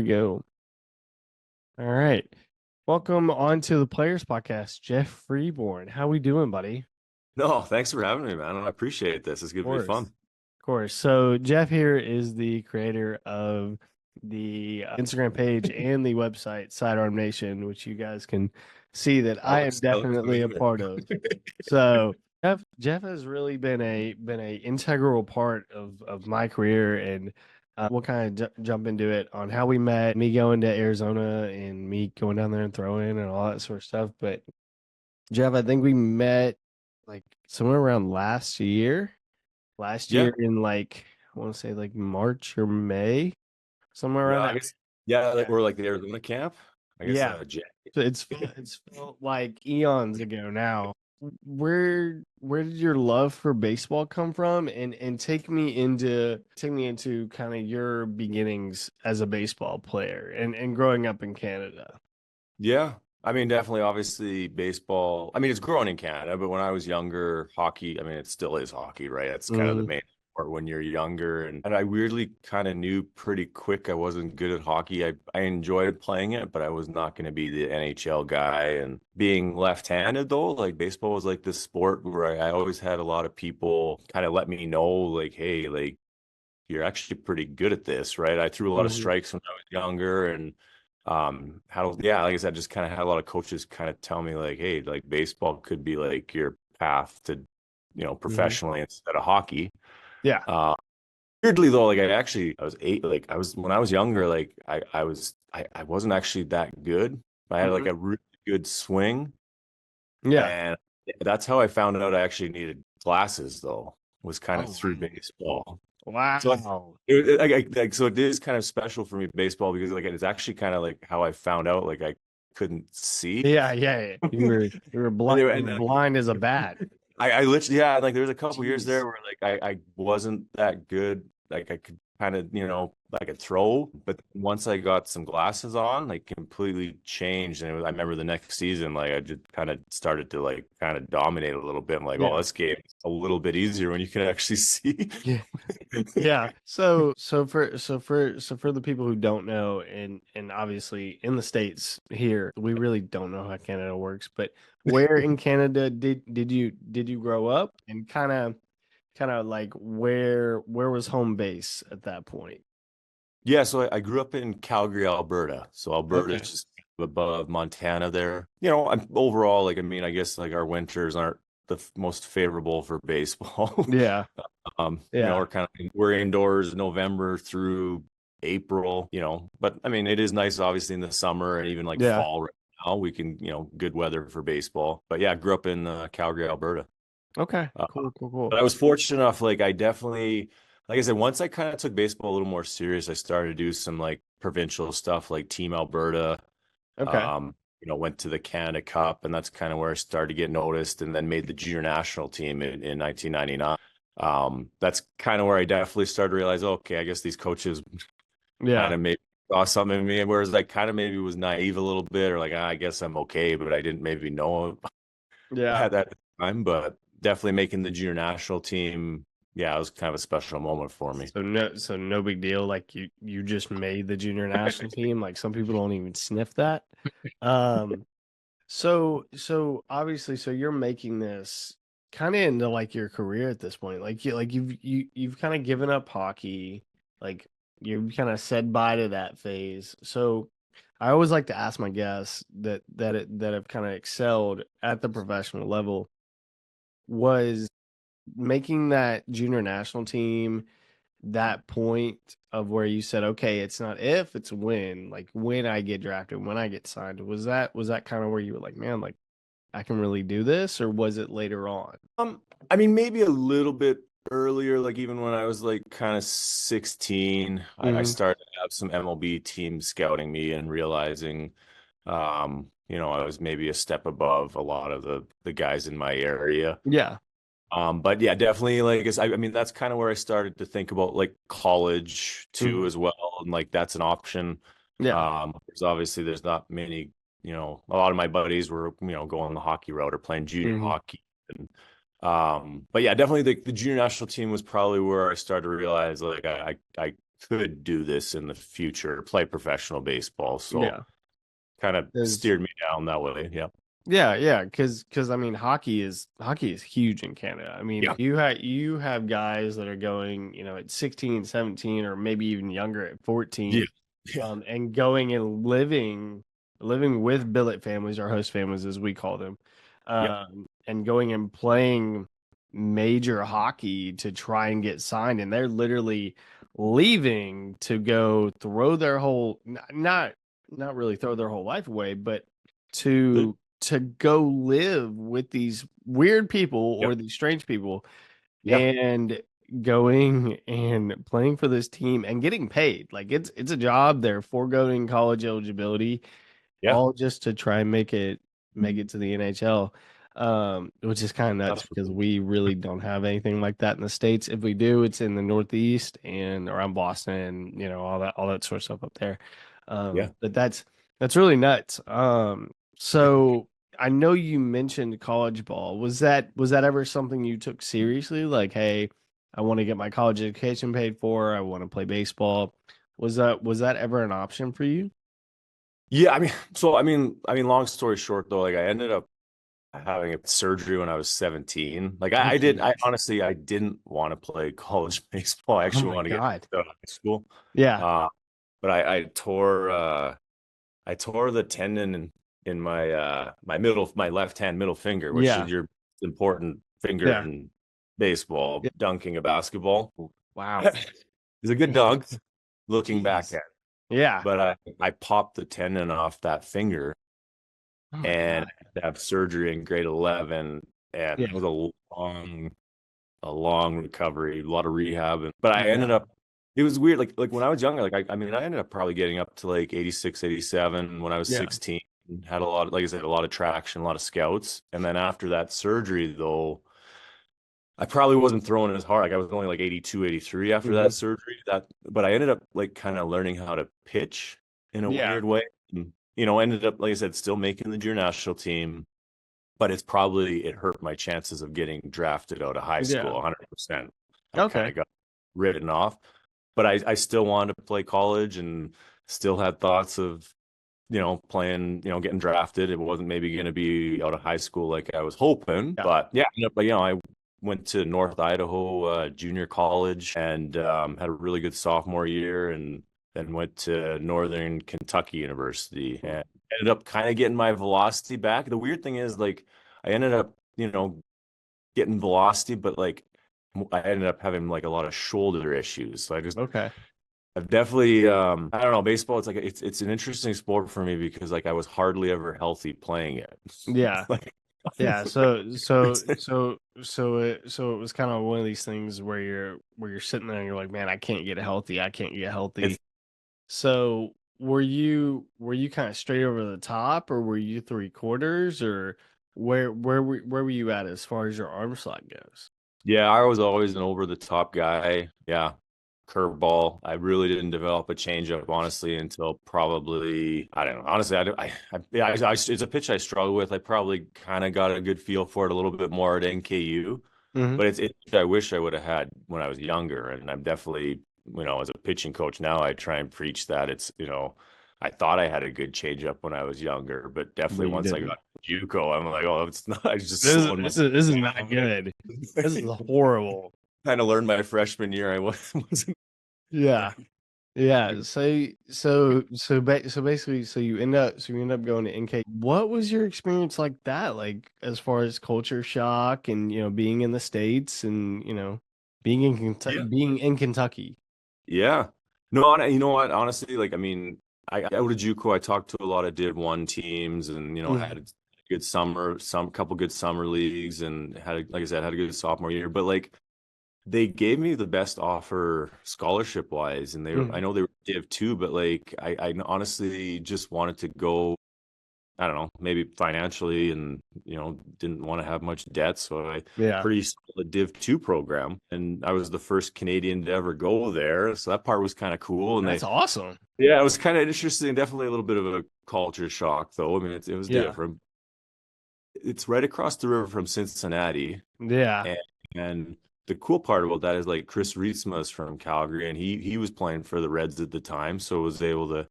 go. All right. Welcome on to the Players Podcast, Geoff Freeborn. How we doing, buddy? No, thanks for having me, man. I appreciate this. It's Of going to be course. fun. Of course. So Geoff here is the creator of the Instagram page and the website Sidearm Nation, which you guys can see that I am That looks definitely a familiar. part of. So Geoff has really been a integral part of my career, and we'll kind of jump into it on how we met, me going to Arizona and me going down there and throwing and all that sort of stuff. But Geoff, I think we met like somewhere around last year. Last Yeah. year in like I want to say like March or May, somewhere around Yeah, I that. guess. Yeah, Yeah. or like the Arizona camp. I guess Yeah. So it's felt like eons ago now. Where did your love for baseball come from? And take me into kind of your beginnings as a baseball player and growing up in Canada. Yeah. I mean, definitely, obviously, baseball. I mean, it's growing in Canada, but when I was younger, hockey, I mean, it still is hockey, right? It's kind of the Mm, main sport when you're younger. And I weirdly kind of knew pretty quick I wasn't good at hockey. I enjoyed playing it, but I was not going to be the NHL guy. And being left-handed, though, like baseball was like this sport where I always had a lot of people kind of let me know, like, hey, like, you're actually pretty good at this, right? I threw a lot of mhm. strikes when I was younger and yeah, like I said, just kind of had a lot of coaches kind of tell me like, hey, like baseball could be like your path to, Mhm. professionally instead of hockey. Yeah. Uh Weirdly though, like I was eight, like I was when I was younger, like I wasn't actually that good. I had like Mhm. a really good swing, Yeah. and that's how I found out I actually needed glasses though, was kind of Oh through baseball. So wow. so it is kind of special for me baseball because like it's actually kind of like how I found out like I couldn't see. Yeah, yeah, yeah. You And were blind as a bat. I literally, yeah, like there was a couple years there Jeez. where like I wasn't that good. Like I could kind of, I could throw, but once I got some glasses on, like completely changed. And I remember the next season, like I just kind of started to like kind of dominate a little bit. I'm like, oh, Yeah. this game is a little bit easier when you can actually see. Yeah. Yeah. So for the people who don't know, and obviously in the States here, we really don't know how Canada works, but where in Canada did you grow up, and kind of like where was home base at that point? Yeah, so I grew up in Calgary, Alberta. So Alberta is Okay. just above Montana there. I'm overall like I mean, I guess like our winters aren't the most favorable for baseball. Yeah. Yeah. We're indoors November through April, but I mean it is nice obviously in the summer and even like Yeah. fall right now we can, good weather for baseball. But yeah, I grew up in Calgary, Alberta. Okay. Uh, Cool, cool, cool. but I was fortunate enough, like I definitely, like I said, once I kind of took baseball a little more serious, I started to do some like provincial stuff like Team Alberta. Okay. Went to the Canada Cup, and that's kind of where I started to get noticed, and then made the junior national team in 1999. That's kind of where I definitely started to realize, okay, I guess these coaches kind Yeah. of maybe saw something in me, whereas I kind of maybe was naive a little bit, or like, I guess I'm okay, but I didn't maybe know Yeah. at that time. But definitely making the junior national team, yeah, it was kind of a special moment for me. So no big deal. Like you just made the junior national team. Like some people don't even sniff that. Um, so obviously, so you're making this kind of into like your career at this point. You've kind of given up hockey. Like you've kind of said bye to that phase. So I always like to ask my guests that have kind of excelled at the professional level, was making that junior national team that point of where you said, okay, it's not if, it's when, like when I get drafted, when I get signed. Was that kind of where you were like, man, like I can really do this, or was it later on? I mean, maybe a little bit earlier, like even when I was like kind of 16, I Hmm. started to have some MLB teams scouting me and realizing, I was maybe a step above a lot of the guys in my area. Yeah. But yeah, definitely, like, I mean, that's kind of where I started to think about like college too, Hmm. as well. And like, that's an option. Yeah. Because obviously there's not many, a lot of my buddies were, going the hockey route or playing junior Hmm. hockey. And, but yeah, definitely the junior national team was probably where I started to realize like I could do this in the future, play professional baseball. So Yeah. kind of Is steered me down that way. Yeah. Yeah, yeah, because I mean, hockey is huge in Canada. I mean, Yeah. you have guys that are going, at 16, 17, or maybe even younger at Yeah. 14, Yeah. and going and living with billet families or host families as we call them, Yep. and going and playing major hockey to try and get signed, and they're literally leaving to go throw their whole not really throw their whole life away, but to go live with these weird people Yep. or these strange people Yeah. and going and playing for this team and getting paid. Like it's a job. They're foregoing college eligibility Yeah. all just to try and make it to the NHL. Which is kind of nuts That's because we really don't have anything like that in the States. If we do, it's in the Northeast and around Boston, all that sort of stuff up there. yeah. But that's really nuts. So I know you mentioned college ball. Was that ever something you took seriously? Like, hey, I want to get my college education paid for. I want to play baseball. Was that ever an option for you? Yeah. Long story short though, like I ended up having a surgery when I was 17. Like Oh, I geez. honestly, I didn't want to play college baseball. I Oh actually my want to get God. to high school. Yeah. Uh, but I tore the tendon in my left hand middle finger, which is Yeah. your important finger Yeah. in baseball, Yeah. dunking a basketball. Wow. It's a good dunk looking back Jeez. at, Yeah. but I popped the tendon off that finger Oh my and God. I had to have surgery in grade 11, and it Yeah. was a long recovery, a lot of rehab, but I ended Yeah. up. It was weird, like when I was younger, like I ended up probably getting up to like 86, 87 when I was Yeah. 16. Had a lot, like I said, a lot of traction, a lot of scouts, and then after that surgery, though, I probably wasn't throwing as hard. Like I was only like 82, 83 after Hmm. that surgery. But I ended up like kind of learning how to pitch in a Yeah. weird way. And, ended up, like I said, still making the junior national team, but it hurt my chances of getting drafted out of high Yeah. school 100%. I kind Okay. of got written off, but I still wanted to play college and still had thoughts of, playing, getting drafted. It wasn't maybe going to be out of high school like I was hoping, Yeah. but yeah, I went to North Idaho junior college and had a really good sophomore year, and then went to Northern Kentucky University and ended up kind of getting my velocity back. The weird thing is, like, I ended up, getting velocity, but like I ended up having like a lot of shoulder issues. So Okay. I've definitely I don't know, baseball, it's an interesting sport for me because like I was hardly ever healthy playing it. Yeah. Like Yeah. So it was kind of one of these things where you're sitting there and you're like, man, I can't get healthy. I can't get healthy. it's So were you kind of straight over the top, or were you three quarters, or where were you at as far as your arm slot goes? yeah, I was always an over the top guy. Yeah. Curveball. I really didn't develop a changeup honestly until probably, I don't know. Honestly, it's a pitch I struggle with. I probably kind of got a good feel for it a little bit more at NKU, Hmm. but I wish I would have had when I was younger. And I'm definitely, as a pitching coach now, I try and preach that I thought I had a good changeup when I was younger, but definitely But you once I didn't. got to JUCO, I'm like, oh, it's not. I just This is slowing my this is this is not good. This is horrible. kind of learned my freshman year. I wasn't. Yeah. Yeah. So basically, so you end up going to NK. What was your experience like that? Like as far as culture shock and being in the States and Yeah. being in Kentucky. Yeah. No, you know what? Honestly, like, I out of JUCO, I talked to a lot of Div 1 teams and, Mhm. had a good summer, couple good summer leagues and like I said, had a good sophomore year. But like they gave me the best offer scholarship wise. And I Mhm. know they were Div 2, but like I honestly just wanted to go, I don't know, maybe financially and, didn't want to have much debt. So I Yeah. pretty solid Div 2 program. And I was the first Canadian to ever go there. So that part was kind of cool. And That's awesome. yeah, it was kind of interesting. Definitely a little bit of a culture shock though. It was Yeah. different. It's right across the river from Cincinnati. Yeah. And, and the cool part about that is like Chris Rietsma is from Calgary, and he was playing for the Reds at the time, so was able to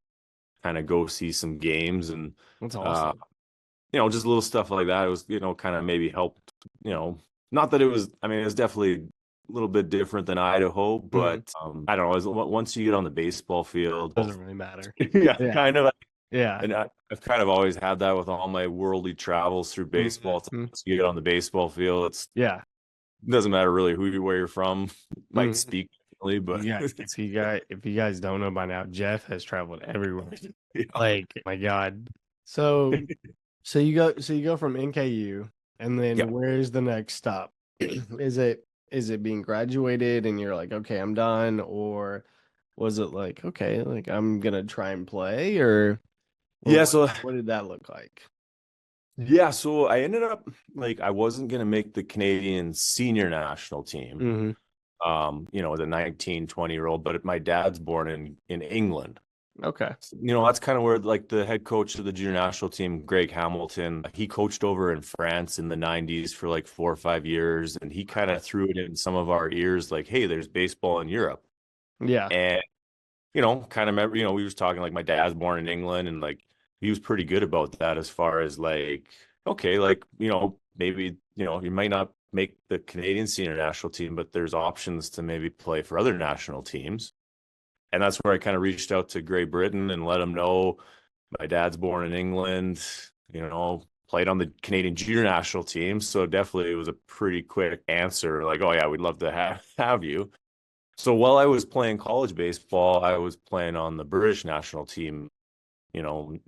kind of go see some games and That's uh awesome. just little stuff like that. It was, kind of maybe helped, not that it was, I mean, it was definitely a little bit different than Idaho, Mhm. but I don't know, once you get on the baseball field, Doesn't really matter. yeah, Yeah. kind of. Yeah. And I've kind of always had that with all my worldly travels through baseball. Mhm. Once you get on the baseball field, Yeah. it doesn't matter really where you're from. Might Mhm. speak differently, but Yeah. If you guys don't know by now, Geoff has traveled everywhere. yeah. Like, my God. So you go from NKU, and Yeah. then where's the next stop? Is it being graduated and you're like, okay, I'm done, or was it like, okay, like I'm gonna try and play, or Yeah, so what did that look like? I ended up like I wasn't gonna make the Canadian senior national team, Hmm. as a 19, 20-year-old, but my dad's born in England. Okay. That's kind of where like the head coach of the junior national team, Greg Hamilton, he coached over in France in the 90s for like 4 or 5 years. And he kind Wow. of threw it in some of our ears like, hey, there's baseball in Europe. Yeah. And, kind of remember, we was talking like my dad's born in England and like he was pretty good about that as far as like, okay, like, maybe, you might not make the Canadian senior national team, but there's options to maybe play for other national teams. And that's where I kind of reached out to Great Britain and let them know my dad's born in England, played on the Canadian junior national team. So definitely it was a pretty quick answer like, oh, yeah, we'd love to have you. So while I was playing college baseball, I was playing on the British national team,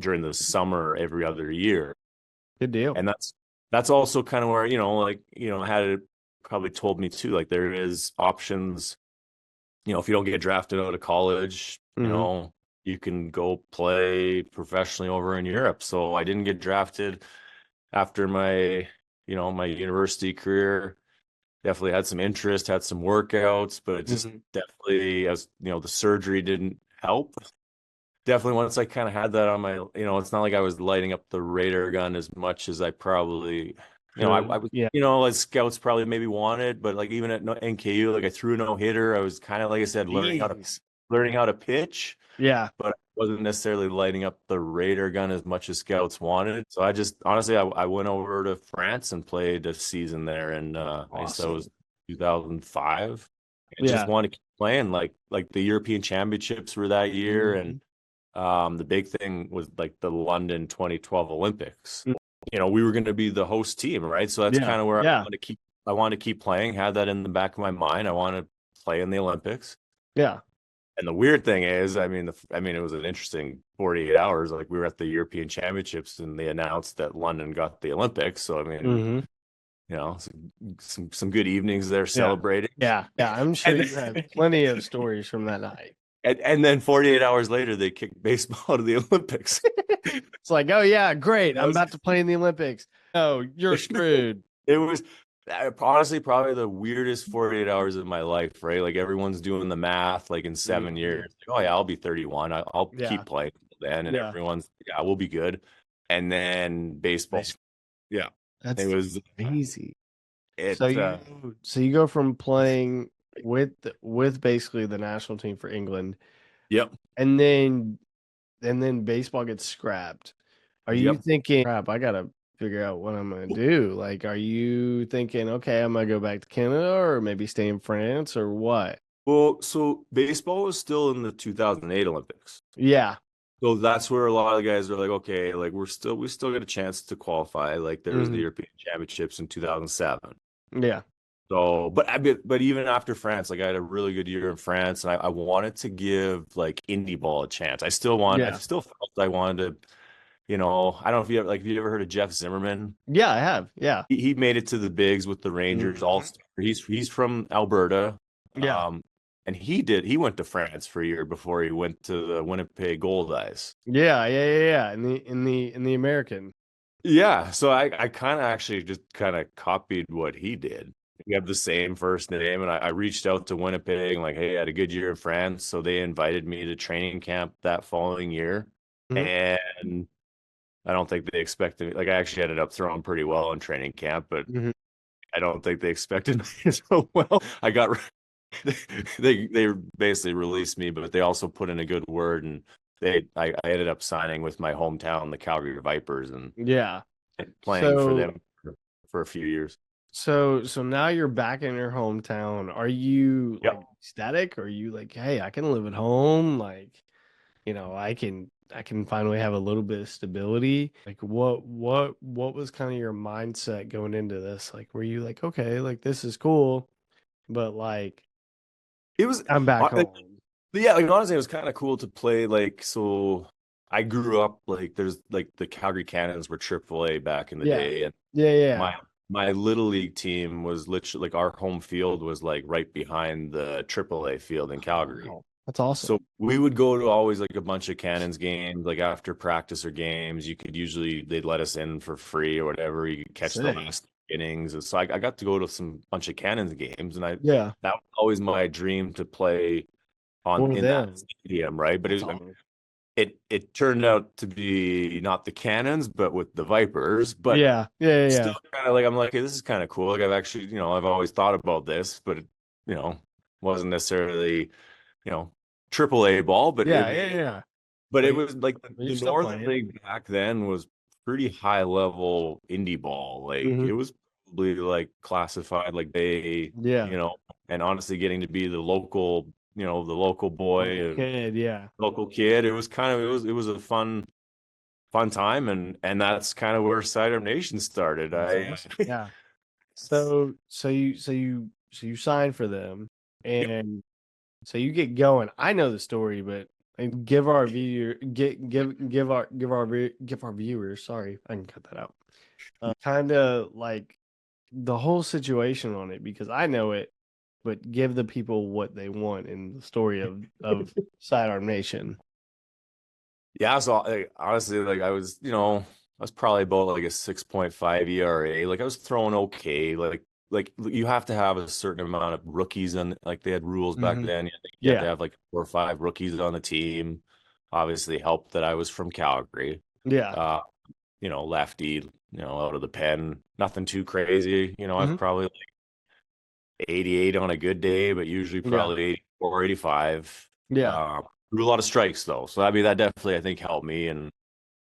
during the summer every other year. Good deal. And that's also kind of where, like, had it probably told me too, like there is options, if you don't get drafted out of college, Hmm. you can go play professionally over in Europe. So I didn't get drafted after my university career. Definitely had some interest, had some workouts, but it just Hmm. definitely, as the surgery didn't help. Definitely once I kind of had that on my, it's not like I was lighting up the radar gun as much as I probably, I Could. was, Yeah. as scouts probably maybe wanted, but like even at NKU, like I threw a no hitter. I was kind of, like I said, Jeez. learning how to pitch, Yeah. but I wasn't necessarily lighting up the radar gun as much as scouts wanted. So I just honestly, I went over to France and played a season there, and I guess that was Awesome. 2005, and just Yeah. wanted to keep playing. Like the European Championships were that year, and Mhm. the big thing was like the London 2012 Olympics. Mm. We were going to be the host team, right? So that's Yeah. kind of where Yeah. I want to keep playing, had that in the back of my mind. I want to play in the Olympics. Yeah. And the weird thing is, it was an interesting 48 hours. Like we were at the European Championships and they announced that London got the Olympics. So Hmm. some good evenings there Yeah. celebrating. Yeah. Yeah. I'm sure And you have plenty of stories from that night. and then 48 hours later they kicked baseball out of the Olympics. It's like, oh yeah, great. That I'm was about to play in the Olympics. Oh, you're screwed. it was honestly probably the weirdest 48 hours of my life, right? Like everyone's doing the math, like in 7 years, Mhm. like, oh yeah, I'll be 31. I'll Yeah. keep playing then, and Yeah. everyone's, yeah, we'll be good. And then baseball, Nice. yeah, it That's was crazy. So it. you go from playing with basically the national team for England, Yep, and then baseball gets scrapped. Are you yep. thinking, crap, I gotta figure out what I'm gonna do? Like, are you thinking, okay, I'm gonna go back to Canada or maybe stay in France or what? Well, so baseball was still in the 2008 Olympics. Yeah. So that's where a lot of the guys are like, okay, like we still get a chance to qualify. Like there was the Hmm. European Championships in 2007. Yeah. So, but even after France, like I had a really good year in France, and I wanted to give like indie ball a chance. I Yeah. still felt I wanted to, I don't know if you ever have you ever heard of Jeff Zimmerman? Yeah, I have. Yeah. He made it to the bigs with the Rangers All Hmm. Star. He's from Alberta, Yeah. um, and he went to France for a year before he went to the Winnipeg Goldeyes. Yeah. Yeah. Yeah. Yeah. In the American. Yeah, so I kind of actually just kind of copied what he did. We have the same first name, and I reached out to Winnipeg and like, hey, I had a good year in France, so they invited me to training camp that following year, Hmm. and I don't think they expected me. Like, I actually ended up throwing pretty well in training camp, but Hmm. I don't think they expected me so well. I got they basically released me, but they also put in a good word, and I ended up signing with my hometown, the Calgary Vipers, and Yeah. playing for So them for a few years. so now you're back in your hometown. Are you like Yep. ecstatic? Or are you like, hey, I can live at home? Like, I can finally have a little bit of stability. Like what was kind of your mindset going into this? Like, were you like, okay, like this is cool, but like It was I'm back like, home. yeah, like honestly, it was kind of cool to play. Like, so I grew up like there's like the Calgary Cannons were AAA back in the Yeah. day, and Yeah, yeah. my my little league team was literally like our home field was like right behind the AAA field in Calgary. Wow. That's awesome. So we would go to always like a bunch of Cannons games, like after practice or games. You could usually they'd let us in for free or whatever. You could catch the Sick. last innings, and so I got to go to some bunch of Cannons games, and I Yeah. that was always my dream to play on For in that them. stadium, right? But That's I mean, awesome. it turned out to be not the Cannons, but with the Vipers. But Yeah. Yeah, yeah, still, yeah. kind of like I'm like, hey, this is kind of cool. Like I've actually, I've always thought about this, but you know, wasn't necessarily triple A ball, but Yeah, yeah, yeah. it But was like you're the still Northern playing. League back then was pretty high level indie ball. Like Hmm. it was probably like classified like they, Yeah. you know, and honestly getting to be the local, the local boy Local and kid, yeah. local kid, it was kind of it was a fun time, and that's kind of where Cider Nation started. That's I awesome. Yeah. So you sign for them, Yep. and so you get going. I know the story, but like, give our viewers. Sorry, I can cut that out. Kind of like the whole situation on it because I know it, but give the people what they want in the story of Sidearm Nation. Yeah, so like, honestly, like I was probably about like a 6.5 ERA. Like I was throwing okay. Like you have to have a certain amount of rookies, and like they had rules back Hmm. then. I think you had to Yeah, have like 4 or 5 rookies on the team. Obviously helped that I was from Calgary. yeah. Uh, lefty, out of the pen. Nothing too crazy. I was Hmm. probably like 88 on a good day, but usually Yeah, probably 84, 85. yeah. Threw a lot of strikes though. So I mean that definitely I think helped me. And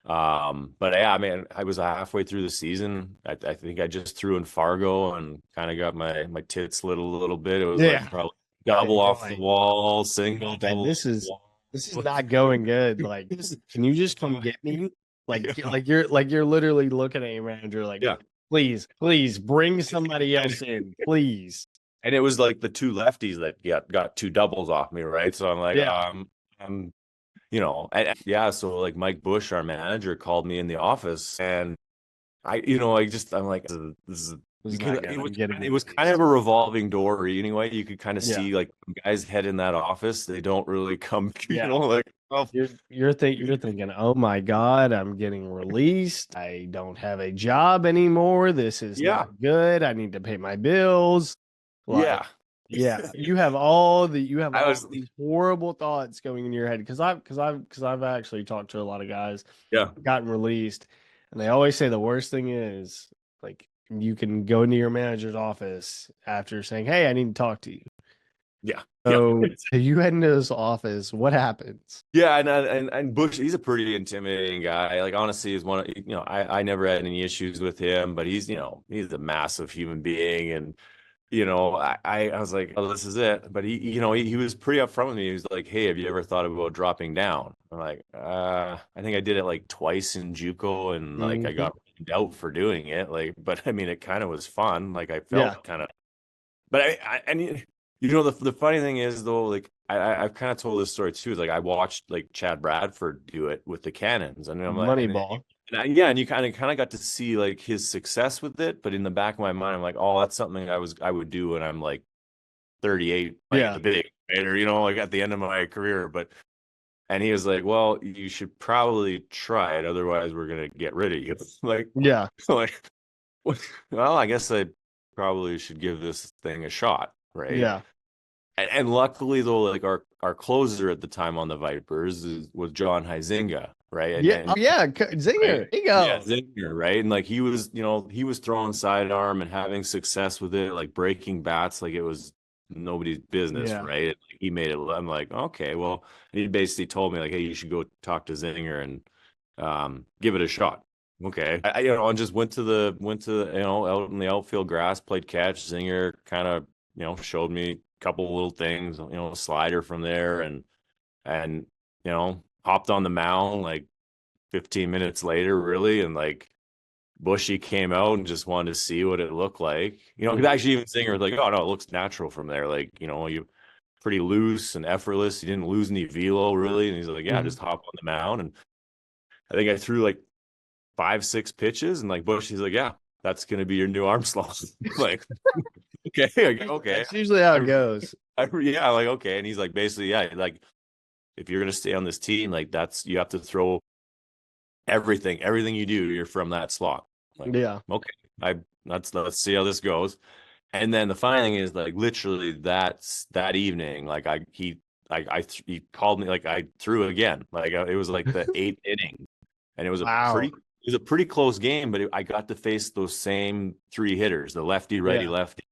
but yeah, I mean, I was halfway through the season. I think I just threw in Fargo and kind of got my tits lit a little bit. It was like Yeah. probably Yeah, double you're off the like, wall, oh single, man, double off this the is wall. this is not going good. Like, can you just come get me? Yeah. Like you're literally looking at your manager like, Yeah. please bring somebody else in, please. And it was like the two lefties that got two doubles off me, right? So I'm like, Yeah. I'm, yeah. So like Mike Bush, our manager, called me in the office, and I'm like, this is This is because not good. I'm getting it was kind of released. a revolving door anyway. You could kind of Yeah. see like guys head in that office, they don't really come, Yeah. like, oh, You're thinking, oh my God, I'm getting released. I don't have a job anymore. This is not yeah, good. I need to pay my bills. Like, yeah. yeah, you have I all was, these horrible thoughts going in your head because I've actually talked to a lot of guys yeah, gotten released, and they always say the worst thing is like you can go into your manager's office after saying, "Hey, I need to talk to you." yeah, yeah. So you head into his office. What happens? Yeah, and Bush, he's a pretty intimidating guy. Like honestly, he's one of I never had any issues with him, but he's a massive human being, and I was like, oh, this is it. But he was pretty upfront with me. He was like, hey, have you ever thought about dropping down? I'm like, I think I did it like twice in JUCO, and like I Hmm. got rained out for doing it. Like, but I mean, it kind of was fun. Like I Yeah, felt kind of, but the funny thing is though, like I've kind of told this story too. Is like I watched like Chad Bradford do it with the Cannons, and I'm like, Moneyball. yeah, and you kind of got to see like his success with it, but in the back of my mind, I'm like, oh, that's something I would do when I'm like 38, like at Yeah, the big, or like at the end of my career. But and he was like, well, you should probably try it, otherwise we're gonna get rid of you. Like, yeah, like, well, I guess I probably should give this thing a shot, right? yeah. And luckily though, like our closer at the time on the Vipers was John Huizinga, right? Yeah, oh, And yeah, right, Zinger. There you yeah, go. Zinger, right? And like he was throwing sidearm and having success with it, like breaking bats, like it was nobody's business, Yeah. right? And like, he made it. I'm like, okay, well, and he basically told me like, hey, you should go talk to Zinger and give it a shot. Okay, I just went to out in the outfield grass, played catch. Zinger kind of showed me a couple of little things, slider from there, and hopped on the mound like 15 minutes later, really, and like Bushy came out and just wanted to see what it looked like. Because Mhm. actually even Singer was like, oh no, it looks natural from there. Like, you pretty loose and effortless. You didn't lose any velo really. And he's like, yeah, Mhm. just hop on the mound. And I think I threw like 5, 6 pitches, and like Bushy's like, yeah, that's gonna be your new arm slot. Like, okay, okay. That's usually how it I, goes. yeah, like okay. And he's like, basically, yeah, like if you're gonna stay on this team, like you have to throw everything you do, you're from that slot. Like, Yeah. okay, I let's see how this goes. And then the funny thing is, like, literally that evening, like he called me, like I threw again, like it was like the eighth inning, and Wow. it was a pretty close game, but I got to face those same three hitters, the lefty, righty, Yeah. lefty,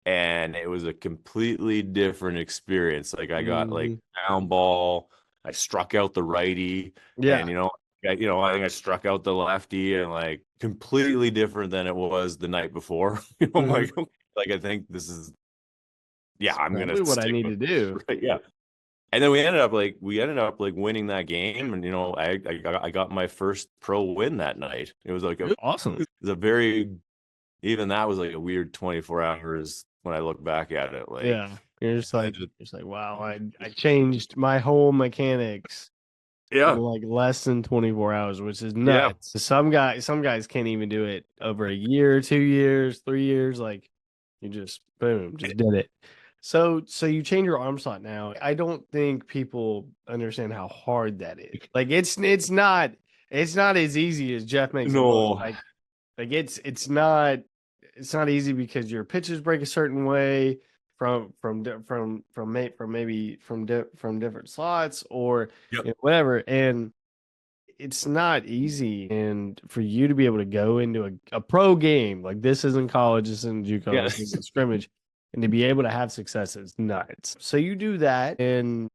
and it was a completely different experience. Like I got like Mhm. down ball, I struck out the righty, and Yeah. I think I struck out the lefty, and like completely different than it was the night before. I'm Mhm. like, okay, like I think this is, yeah, It's I'm gonna probably what I stick need with to this, do. right? Yeah. And then we ended up like winning that game, and I got my first pro win that night. It was like It was awesome. it was a very even that was like a weird 24 hours when I look back at it. Like, Yeah. it just, You're just like, wow, I changed my whole mechanics in yeah, like less than 24 hours, which is yeah, nuts. Some guys can't even do it over a year, 2 years, 3 years. Like you just boom, just did it. So you change your arm slot now. I don't think people understand how hard that is. Like it's not as easy as Jeff makes it look. no, Like it's not easy because your pitches break a certain way from different slots or yep, whatever, and it's not easy. And for you to be able to go into a pro game, like this isn't college, this isn't JUCO, yeah, this isn't scrimmage, and to be able to have success is nuts. So you do that, and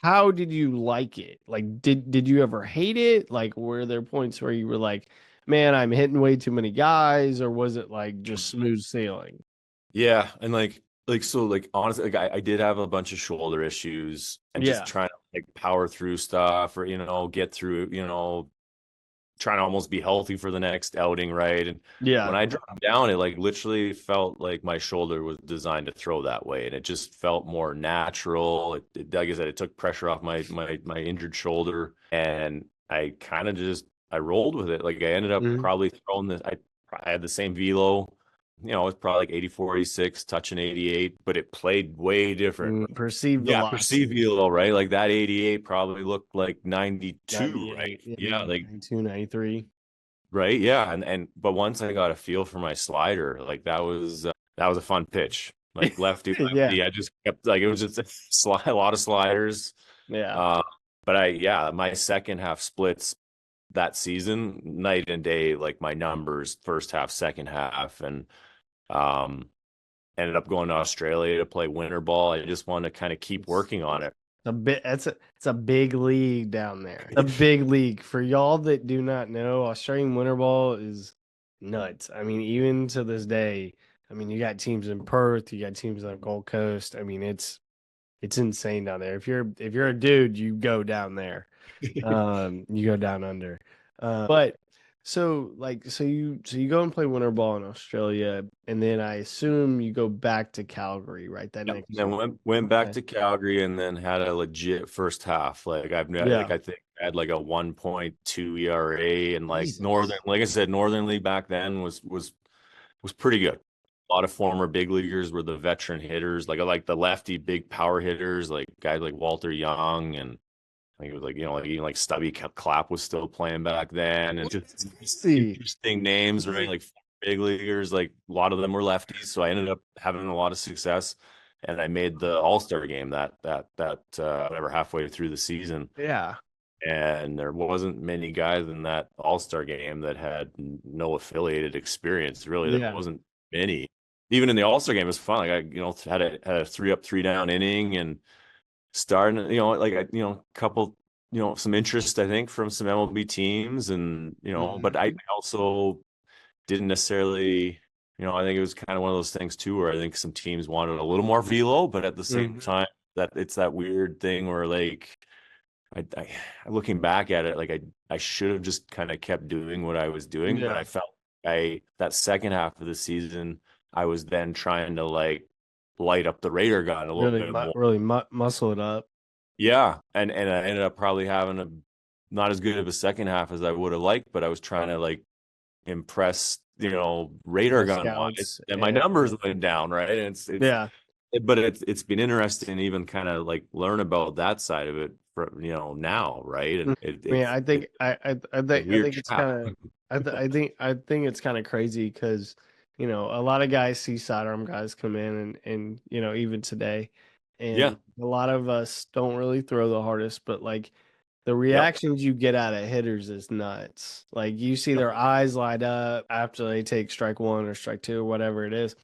how did you like it? Like, did you ever hate it? Like, were there points where you were like, man, I'm hitting way too many guys, or was it like just smooth sailing? yeah, and so like honestly, like I did have a bunch of shoulder issues and just Yeah, trying to like power through stuff or get through trying to almost be healthy for the next outing, right? And when yeah. I dropped down, it like literally felt like my shoulder was designed to throw that way, and it just felt more natural. Like I said, it took pressure off my injured shoulder, and I rolled with it. Like I ended up Mhm. probably throwing this. I had the same velo. It's probably like 84, 86, touching 88, but it played way different. Perceived Yeah, perceive velocity. velo, right? Like that 88 probably looked like 92, right? 98, yeah, Yeah, like 92, 93. right, yeah, and but once I got a feel for my slider, like that was a fun pitch. Like lefty, Yeah, lefty. I just kept like it was just a lot of sliders. yeah. Uh, but my second half splits that season, night and day, like my numbers, first half, second half, and um, ended up going to Australia to play winter ball. I just wanted to kind of keep It's working on it. it's a big league down there. A big league. For y'all that do not know, Australian winter ball is nuts. I mean, even to this day, I mean, you got teams in Perth, you got teams on the Gold Coast. I mean, it's insane down there. If you're a dude, you go down there. You go down under. But so you go and play winter ball in Australia, and then I assume you go back to Calgary, right? That Yep. next Then year. went back Okay. to Calgary and then had a legit first half. Yeah. I think I had like a 1.2 ERA, and like Northern, Jesus. like I said, Northern League back then was pretty good. A lot of former big leaguers were the veteran hitters, like the lefty big power hitters, like guys like Walter Young, and I think it was like like even like Stubby Clapp was still playing back then, and just See. interesting names, right? Like big leaguers, like a lot of them were lefties, so I ended up having a lot of success. and I made the All-Star game whatever halfway through the season. Yeah. And there wasn't many guys in that All-Star game that had no affiliated experience. Really, there Yeah. wasn't many. Even in the All-Star game, it was fun. Like I, had a 3-up, 3-down inning and starting, like couple, some interest, I think, from some MLB teams, and but I Mhm. also didn't necessarily, I think it was kind of one of those things too, where I think some teams wanted a little more velo, but at the same Mhm. time, that it's that weird thing where like I looking back at it, like I should have just kind of kept doing what I was doing, but Yeah. I felt that second half of the season, I was then trying to like light up the radar gun a little Really, bit more. muscle it up. Yeah, and I ended up probably having a not as good of a second half as I would have liked, but I was trying to like impress, radar The gun wise, scouts. and my And numbers went down, right? And yeah. but it's been interesting to even kind of like learn about that side of it for now, right? Mm. And I mean, it's a I weird think it's trap. kind of, I think it's kind of crazy because, a lot of guys see sidearm guys come in and, even today, Yeah. and a lot of us don't really throw the hardest, but like the Yep. reactions you get out of hitters is nuts. Like you see their eyes light up after they take strike one or strike two or whatever it is.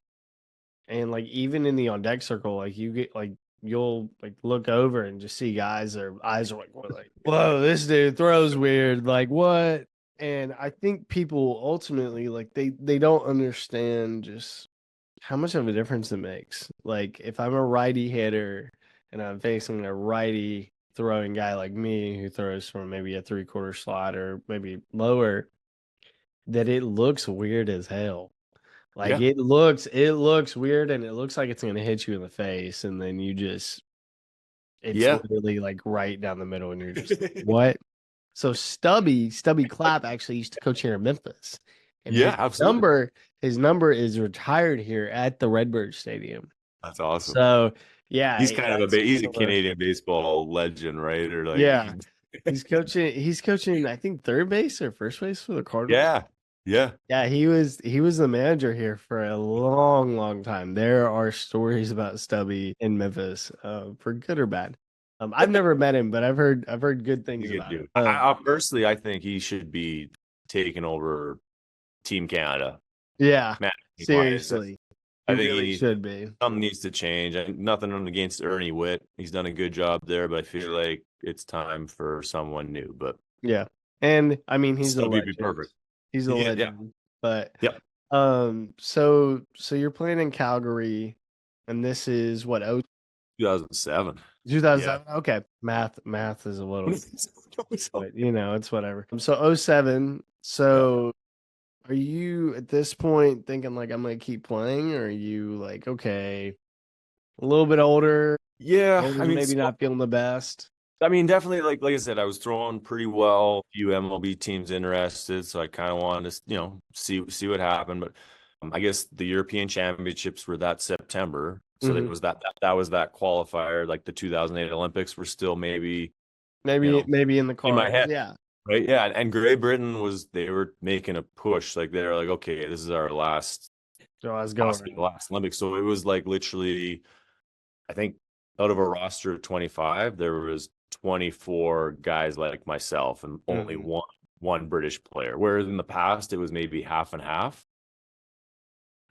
And like even in the on deck circle, like you get like you'll like look over and just see guys, their eyes are like, what, like, whoa, this dude throws weird. Like what? And I think people ultimately like they don't understand just how much of a difference it makes. Like if I'm a righty hitter and I'm facing a righty throwing guy like me who throws from maybe a 3/4 slot or maybe lower, that it looks weird as hell. Like Yeah. it looks weird and it looks like it's gonna hit you in the face, and then it's Yeah. literally like right down the middle, and you're just like, what? So Stubby Clapp actually used to coach here in Memphis, and Yeah, his absolutely. number his number is retired here at the Redbird Stadium. That's awesome. So yeah, He's kind of that's he's kind a of a Canadian baseball legend, right? Or like yeah. He's coaching I think third base or first base for the Cardinals. yeah. Yeah. Yeah, he was the manager here for a long, long time. There are stories about Stubby in Memphis, for good or bad. I've never met him, but I've heard good things He's a good about him. dude. Personally, I think he should be taking over Team Canada, Yeah, managing wise. seriously, he I think really should be. something needs to change. Nothing against Ernie Witt. He's done a good job there, but I feel like it's time for someone new. But Yeah, and I mean he's a Stubby be legend. perfect. He's a Yeah, yeah, legend. But yep. so you're playing in Calgary, and this is what 2007. Yeah. 2007. Okay, math is a little, but it's whatever. So '07. Yeah. So are you at this point thinking like I'm gonna keep playing, or are you like, okay, a little bit older, Yeah. I shoulders mean, maybe so not feeling the best? definitely like I said, I was throwing pretty well. Few MLB teams interested, so I kind of wanted to, see what happened. But I guess the European Championships were that September, so it Hmm. was that was that qualifier. Like the 2008 Olympics were still maybe, you Maybe know, maybe in the in my cards. head. Yeah. Right. Yeah. And Great Britain they were making a push. Like they're like, okay, this is our So I was possibly the going. last Olympics. So it was like literally, I think out of a roster of 25, there was 24 guys like myself and only Hmm. one British player. Whereas in the past, it was maybe half and half.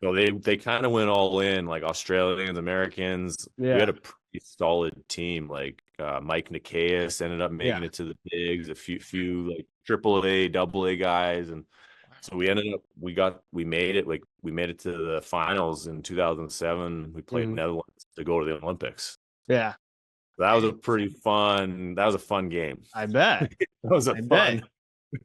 So they kind of went all in, like Australians, Americans. We had Yeah. a pretty solid team. Like Mike Nikias ended up Yeah. making it to the bigs. A few like triple A, double A guys, and so we ended up we made it, like we made it to the finals in 2007. We played Hmm. Netherlands to go to the Olympics. Yeah. That was a And pretty fun. That was a fun game. I bet. That was a I bet. fun.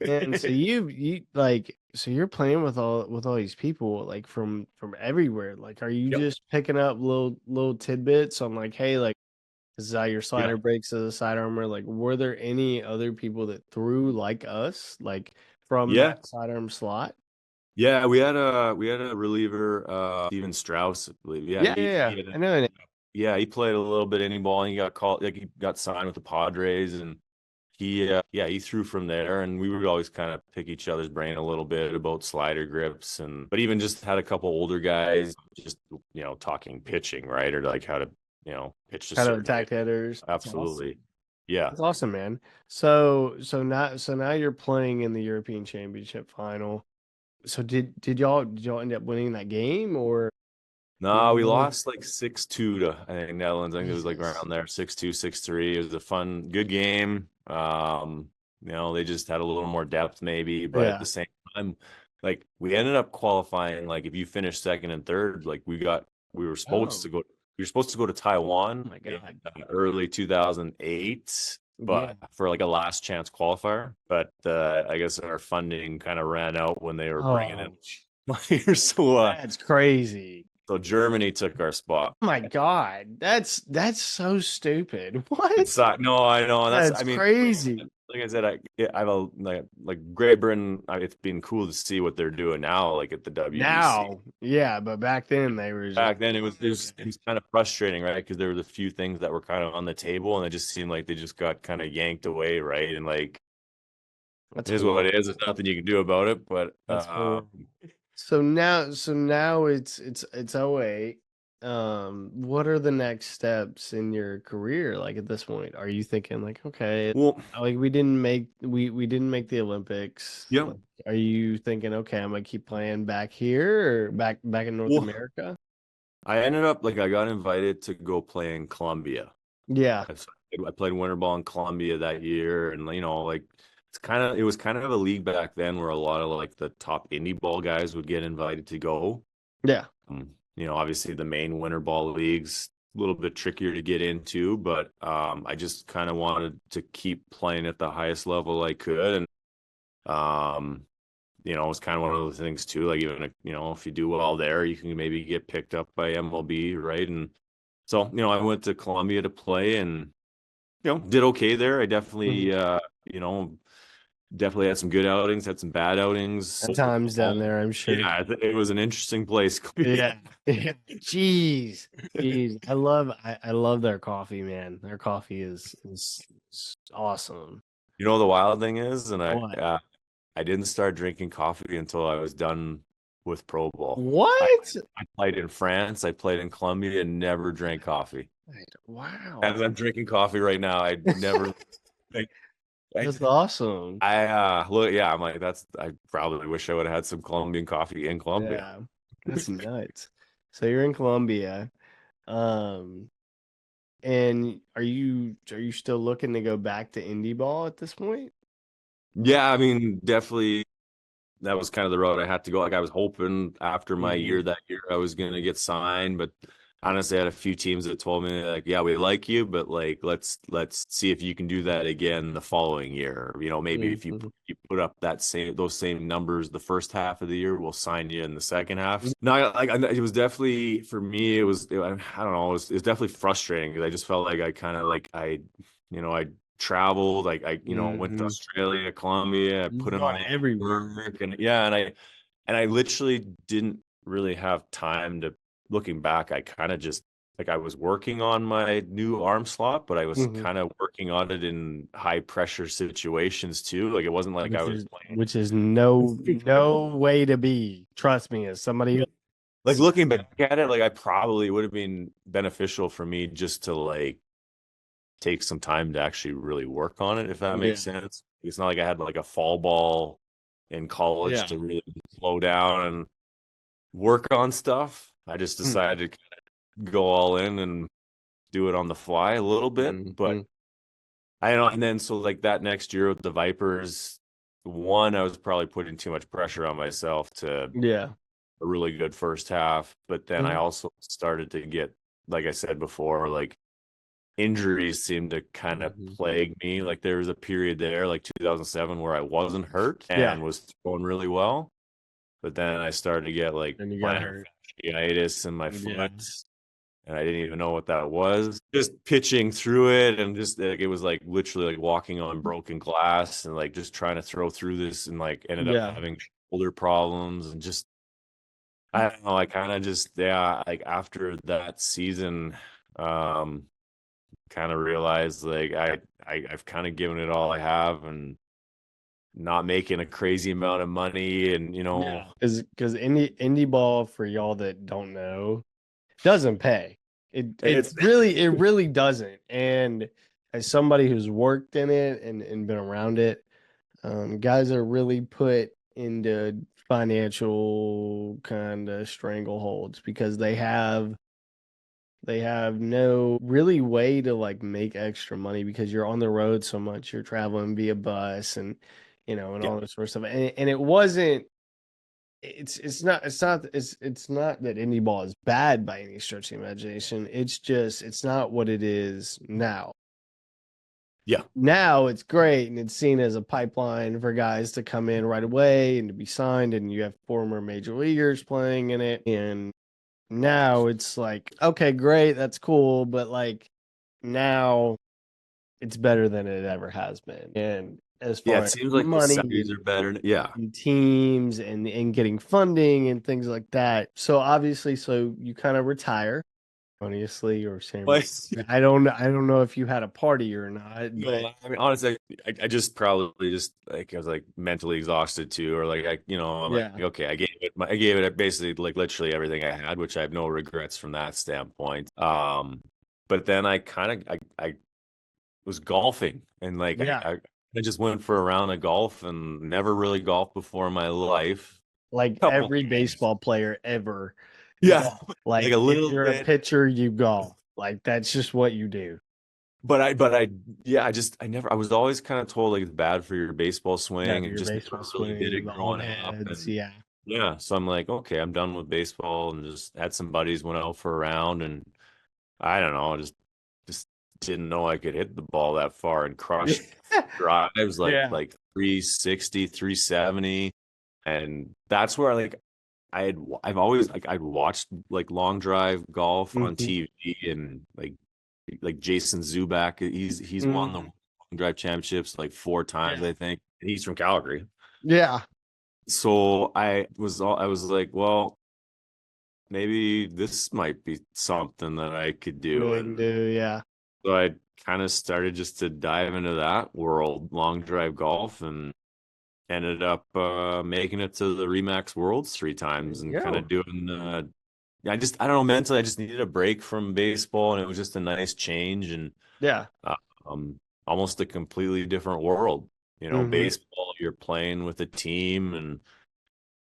And so you like so you're playing with all these people like from everywhere. Like are you Yep. just picking up little tidbits on like, hey, like this is how your Yeah. slider breaks as a sidearmer? Like were there any other people that threw like us, like from Yeah. that sidearm slot? Yeah. We had a reliever, Steven Strauss, I believe. Yeah. Yeah, He, yeah, yeah. he had I know it. yeah, he played a little bit any ball, and he got called, like he got signed with the Padres, and he threw from there, and we would always kind of pick each other's brain a little bit about slider grips, and but even just had a couple older guys just talking pitching, right, or like how to pitch to How to certain attack hitters. That's absolutely. awesome. Yeah. That's awesome, man. So now you're playing in the European Championship final. So did y'all end up winning that game or do No, you we know? lost like 6-2 to I think Netherlands. I think it was like Jesus. around there, 6-2, 6-3. It was a fun, good game. They just had a little more depth maybe, but at Yeah. the same time, like we ended up qualifying, like if you finish second and third, like we were supposed Oh, to go we were supposed to go to oh Taiwan my in God. early 2008, Yeah. but for like a last chance qualifier. But I guess our funding kind of ran out when they were bringing in Oh, players. that's crazy. So Germany took our spot. Oh my God. That's so stupid. It What? sucked. No, I know, and that's That's I mean, crazy. like I said, I've a like Great Britain. It's been cool to see what they're doing now, like at the WBC. Now, yeah, but back then they were just Back then, it was kind of frustrating, right? Because there was a few things that were kind of on the table, and it just seemed like they just got kind of yanked away, right? And like that's it is what it horrible. is. There's nothing you can do about it. But That's horrible. So now it's oh 08. What are the next steps in your career like at this point? Are you thinking like, okay, well, like we didn't make the Olympics. yeah. Like, are you thinking, okay, I'm gonna keep playing back here or back in North Well, America? I ended up like I got invited to go play in Colombia. Yeah. I played winter ball in Colombia that year, and like it was kind of a league back then where a lot of like the top indie ball guys would get invited to go. Yeah. Obviously the main winter ball leagues a little bit trickier to get into, but I just kind of wanted to keep playing at the highest level I could, and um, it was kind of one of those things too. Like even if you do well there, you can maybe get picked up by MLB, right? And so I went to Colombia to play, and did okay there. I Mhm. you know, definitely had some good outings, had some bad outings. At times down there, I'm sure. Yeah, it was an interesting place. Yeah. Yeah. Jeez. Jeez. I love their coffee, man. Their coffee is awesome. The wild thing is, and What? I didn't start drinking coffee until I was done with pro ball. I, What? I played in France, I played in Colombia, and never drank coffee. Wow. As I'm drinking coffee right now, I never. I, That's awesome. look, yeah, I'm like I probably wish I would have had some Colombian coffee in Colombia. Yeah. That's nuts. So you're in Colombia. Um, and are you still looking to go back to indie ball at this point? Yeah, I mean, definitely that was kind of the road I had to go. Like I was hoping after my Hmm. year that year I was gonna get signed, but honestly, I had a few teams that told me like, yeah, we like you, but like let's see if you can do that again the following year. Maybe if you Hmm. you put up those same numbers the first half of the year, we'll sign you in the second half. No, it was definitely for me. I don't know. It was definitely frustrating because I just felt like I kind of like I traveled, like I went to Hmm. Australia, Colombia, I put You've in gone all the everywhere. work, and yeah, and I literally didn't really have time to looking back. I kind of just like I was working on my new arm slot, but I was Hmm. kind of working on it in high pressure situations too. Like it wasn't like I Which was is playing. which is no way to be. Trust me, as somebody Like else. looking back at it, like I probably would have been beneficial for me just to like take some time to actually really work on it, if that Yeah. makes sense. It's not like I had like a fall ball in college Yeah. to really slow down and work on stuff. I just decided to go all in and do it on the fly a little bit. But Hmm. I don't know. And then so like that next year with the Vipers, one, I was probably putting too much pressure on myself to Yeah. a really good first half. But then I Mhm. also started to get, like I said before, like injuries seemed to kind of Mhm. plague me. Like there was a period there, like 2007, where I wasn't hurt Yeah. and was throwing really well. But then I started to get like And you got plantar hurt. fasciitis in my Yeah. foot, and I didn't even know what that was. Just pitching through it, and just like it was like literally like walking on broken glass, and like just trying to throw through this, and like ended up Yeah. having shoulder problems, and just I don't know. I kind of just like after that season, um, kind of realized like I've kind of given it all I have and not making a crazy amount of money and Yeah, because indie ball, for y'all that don't know, doesn't pay. it's It really doesn't. And as somebody who's worked in it and been around it, guys are really put into financial kind of strangleholds because they have no really way to like make extra money because you're on the road so much. You're traveling via bus and and yeah, all this sort of stuff. And it wasn't it's not that indie ball is bad by any stretch of the imagination. It's just it's not what it is now. yeah. Now it's great and it's seen as a pipeline for guys to come in right away and to be signed, and you have former major leaguers playing in it. And now it's like, okay, great, that's cool, but like now it's better than it ever has been. And as Yeah, far it as seems like the money salaries are better. Yeah. and teams and getting funding and things like that. So obviously, so you kind of retire, honestly, or same. Like, I don't know if you had a party or not, but no, I mean, honestly, I just probably just like I was like mentally exhausted too, or like I'm like, yeah, okay, I gave it basically like literally everything I had, which I have no regrets from that standpoint. But then I kind of I was golfing and like yeah, I just went for a round of golf and never really golfed before in my life. like Couple every games. baseball player ever Yeah, golf. like a Like if little you're a bit. pitcher, you golf. Like that's just what you do. Yeah, I never, I was always kind of told like it's bad for your baseball Yeah, swing and your just baseball never really did swing, it the old growing up. heads, And yeah. yeah, so I'm like, okay, I'm done with baseball and just had some buddies, went out for a round and I don't know, just didn't know I could hit the ball that far and crush drives Yeah. like 360, 370. And that's where like I've always like I'd watched like long drive golf on Hmm. TV and like Jason Zuback. He's won the Hmm. long drive championships like four times, Yeah. I think. He's from Calgary. Yeah. So I was like, well, maybe this might be something that I could do. Something And do, yeah. so I kind of started just to dive into that world, long drive golf, and ended up making it to the Remax Worlds three There times you and kind go. of doing I don't know, mentally I just needed a break from baseball and it was just a nice change and Yeah. uh, um almost a completely different world. Hmm. Baseball, you're playing with a team and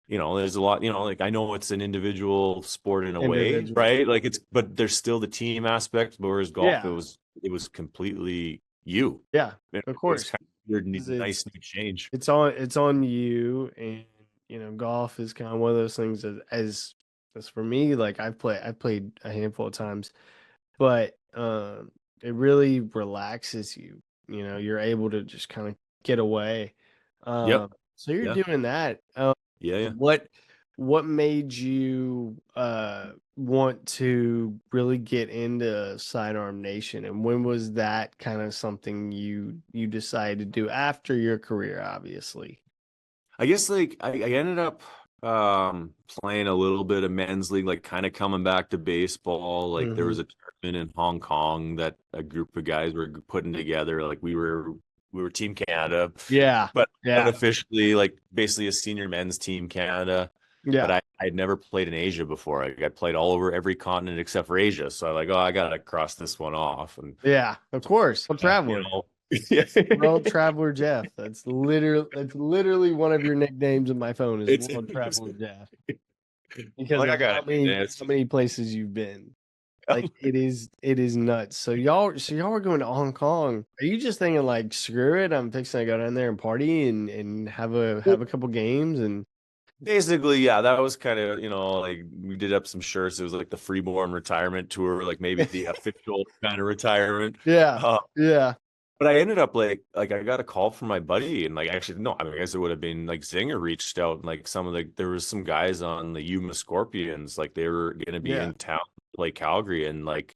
there's a lot, like I know it's an individual sport in a way, Individual. right? Like but there's still the team aspect, but whereas golf Yeah. it was completely you. Yeah. It Of was course. kind of weird, It's nice new change. it's on you, and golf is kind of one of those things as for me, like I've played a handful of times, but it really relaxes you. You're able to just kind of get away. Yep. So you're Yeah. doing that. Yeah. Yeah. What what made you want to really get into Sidearm Nation, and when was that kind of something you decided to do after your career, obviously? I guess like I ended up playing a little bit of men's league, like kind of coming back to baseball. Like there was Hmm. a tournament in Hong Kong that a group of guys were putting together. Like we were Team Canada, Yeah. but Yeah. unofficially, like basically a senior men's Team Canada. But Yeah. I'd never played in Asia before. I played all over every continent except for Asia. So I'm like, oh, I gotta cross this one off. And Yeah, of course. World you Traveler. know, World Traveler Jeff. That's literally one of your nicknames in my phone is it's World Traveler Jeff because like I of gotta do this. how many places you've been. Like it is nuts. So y'all were going to Hong Kong. Are you just thinking like screw it? I'm fixing to go down there and party and have a couple games and Basically, yeah, that was kind of, like we did up some shirts. It was like the Freeborn retirement tour, like maybe the official kind of retirement. yeah. Uh, Yeah. but I ended up like I got a call from my buddy and like actually no, I mean I guess it would have been like Zinger reached out and like there was some guys on the Yuma Scorpions, like they were gonna be Yeah. in town to play Calgary and like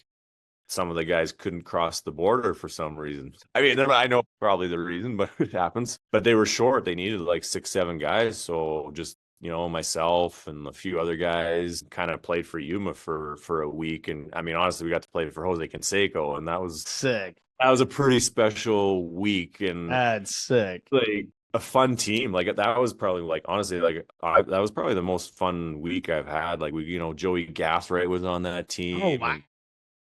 some of the guys couldn't cross the border for some reason. I mean, I know probably the reason, but it happens. But they were short. They needed like six, seven guys. So just myself and a few other guys kind of played for Yuma for a week. And I mean, honestly, we got to play for Jose Canseco, and Sick. that was a pretty special week and That's sick. like a fun team. Like that was probably like honestly like that was probably the most fun week I've had. Like Joey Gathright was on that Oh team, wow.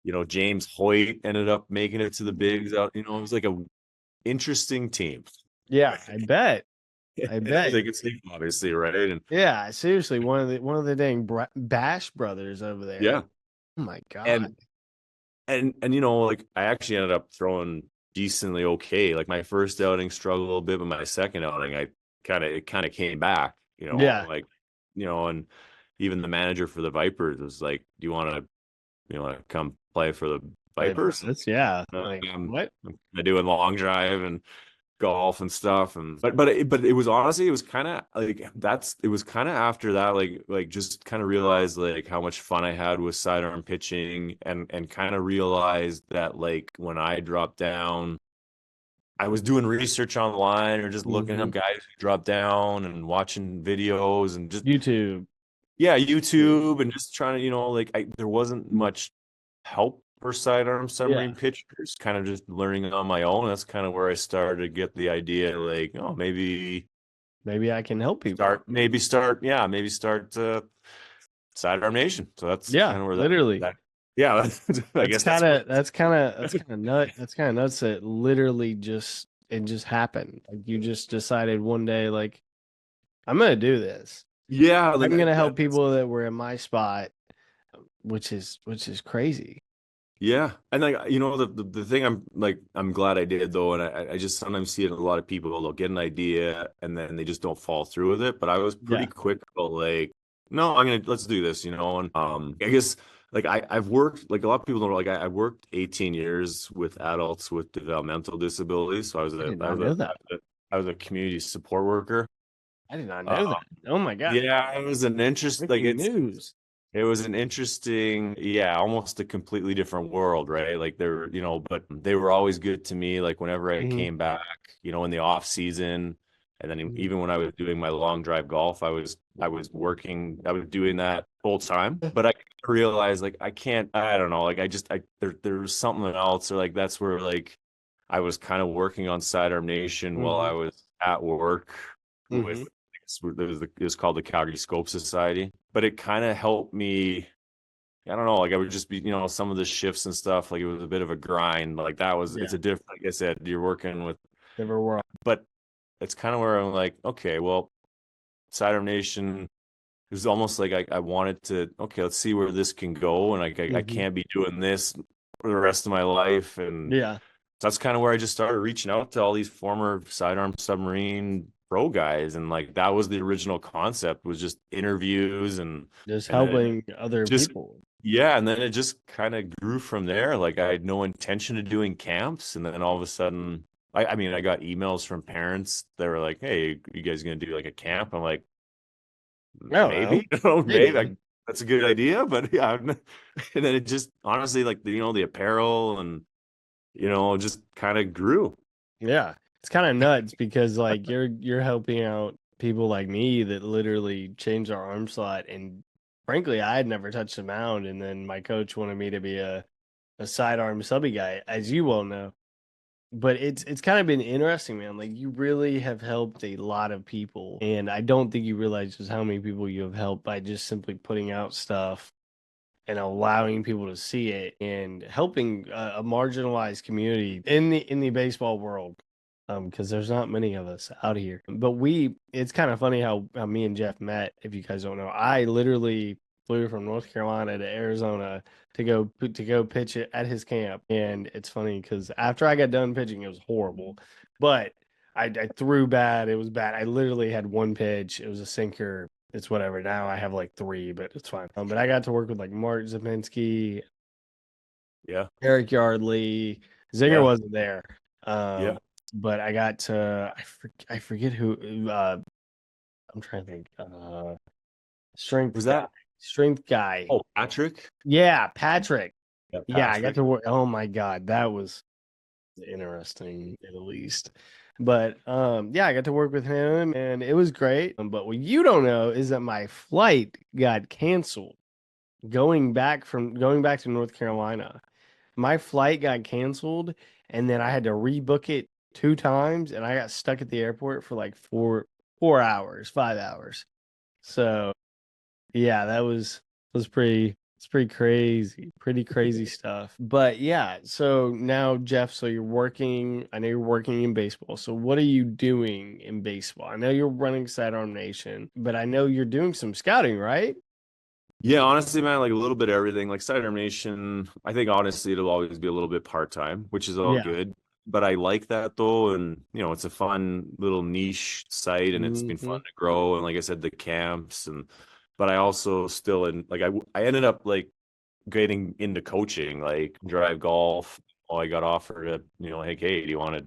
and James Hoyt ended up making it to the bigs out. It was like a interesting team. Yeah, I bet. I And bet. Jose Canseco, obviously, right? And Yeah, seriously, one of the dang Bash brothers over there. yeah, Oh my god. and like I actually ended up throwing decently okay. Like my first outing struggled a little bit, but my second outing it kind of came back, Yeah. like and even the manager for the Vipers was like, "Do you want to come play for the Play for Vipers?" us. Yeah. And, Like um, what? I'm doing long drive and golf and stuff, and but it was honestly, it was kind of like it was kind of after that, like just kind of realized like how much fun I had with sidearm pitching, and kind of realized that like when I dropped down, I was doing research online or just looking Hmm. up guys who dropped down and watching videos and just YouTube. yeah, Yeah. YouTube, and just trying to like there wasn't much help for sidearm Yeah. submarine pitchers, kind of just learning on my own. That's kind of where I started to get the idea, like, oh, Maybe I can help people. maybe start Sidearm Nation. So that's Yeah, kind of where literally. yeah, I That's guess that's kind where of that's kind of that's kind of nut. That's kind of nuts that literally just happened. Like you just decided one day, like I'm gonna do this. yeah, like I'm gonna help people that were in my spot, which is crazy. yeah, and like the thing I'm glad I did though, and I just sometimes see it in a lot of people. They'll get an idea and then they just don't follow through with it. But I was pretty Yeah. quick about like, no, let's do this, and I guess like I've worked, like a lot of people don't know, like I worked 18 years with adults with developmental disabilities. So I did not know that. I was a community support worker. I did not Uh, know that. Oh my god. yeah, it was an interest like Breaking news. it was an interesting, yeah, almost a completely different world, right? Like they're, but they were always good to me. Like whenever I Hmm. came back, in the off season, and then Hmm. even when I was doing my long drive golf, I was doing that full time. But I realized like I don't know, like there was something else, or like that's where like I was kind of working on Sidearm Nation while I Hmm. was at work with Hmm. it was called the Calgary Scope Society, but it kind of helped me. I don't know, like I would just be, some of the shifts and stuff, like it was a bit of a grind. Like it's Yeah. a different, like I said, you're working with, Never world. but it's kind of where I'm like, okay, well, Sidearm Nation, it was almost like I wanted to, okay, let's see where this can go. And like, I Hmm. can't be doing this for the rest of my life. And Yeah. that's kind of where I just started reaching out to all these former sidearm submarine pro guys. And like, that was the original concept, was just interviews, Just and then it helping other just, people. yeah. And then it just kind of grew from there. Like I had no intention of doing camps. And then all of a sudden, I mean, I got emails from parents that were like, "Hey, you guys gonna do like a camp?" I'm like, I don't know. maybe, maybe Maybe. like, that's a good idea, but yeah. And then it just honestly, like the apparel and just kind of grew. Yeah. It's kind of nuts because like you're helping out people like me that literally changed our arm slot, and frankly I had never touched a mound, and then my coach wanted me to be a sidearm subby guy, as you well know. But it's kind of been interesting, man. Like you really have helped a lot of people, and I don't think you realize just how many people you have helped by just simply putting out stuff and allowing people to see it and helping a marginalized community in the baseball world. Because there's not many of us out here. But it's kind of funny how me and Geoff met. If you guys don't know, I literally flew from North Carolina to Arizona to go pitch it at his camp. And it's funny because after I got done pitching, it was horrible, but I threw bad. It was bad. I literally had one pitch. It was a sinker. It's whatever. Now I have like three, but it's fine. But I got to work with like Mark Zapinski, Yeah, Eric Yardley. Zinger yeah, wasn't there. yeah. Um, but I got to I forget who I'm trying to think. Strength Was guy. that? Strength guy. Oh, Patrick. Yeah, Patrick. Yeah, Yeah, I got Patrick. to work. Oh my God, that was interesting at least. But yeah, I got to work with him and it was great. But what you don't know is that my flight got canceled going back to North Carolina. My flight got canceled and then I had to rebook it 2 times and I got stuck at the airport for like 4 hours, 5 hours. So yeah, that was pretty it's pretty crazy stuff. But yeah, so now Jeff, so you're working, I know you're working in baseball. So what are you doing in baseball? I know you're running Sidearm Nation, but I know you're doing some scouting, right? Yeah, honestly, man, like a little bit of everything. Like Cider Nation, I think honestly it'll always be a little bit part-time, which is all Yeah. good. But I like that though, and it's a fun little niche site, and it's been Hmm. fun to grow. And like I said, the camps but I also still I ended up like getting into coaching, like drive golf. Oh, I got offered like, hey, do you want to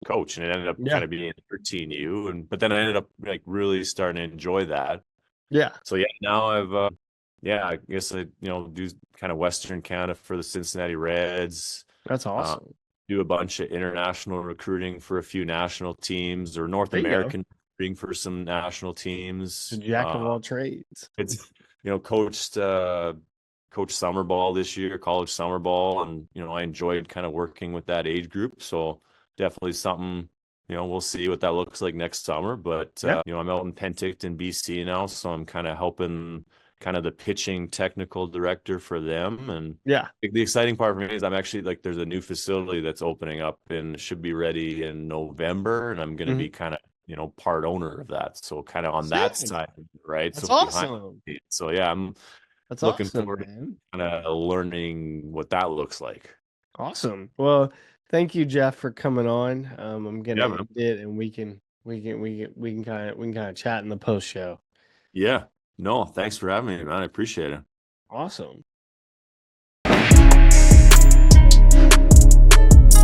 coach? And it ended up kind Yeah. of being 13U, but then I ended up like really starting to enjoy that. Yeah. So yeah, now yeah, I guess I do kind of Western Canada for the Cincinnati Reds. That's Uh, awesome. do a bunch of international recruiting for a few national teams, or North There you go. American recruiting for some national The teams. jack of all trades. It's coached summer ball this year, college summer ball, and I enjoyed kind of working with that age group. So definitely something, we'll see what that looks like next summer. But Yeah. I'm out in Penticton, BC now, so I'm kind of helping kind of the pitching technical director for them. And Yeah. the exciting part for me is I'm actually like there's a new facility that's opening up and should be ready in November, and I'm going to Hmm. be kind of part owner of that. So kind of on that Sick. side, right? That's So behind awesome. so yeah, I'm That's looking awesome, forward to man. kind of learning what that looks like. Awesome. Well, thank you, Jeff, for coming on. I'm gonna Yeah, end man. it, and we can kind of chat in the post show. Yeah. No, thanks for having me, man. I appreciate it. Awesome.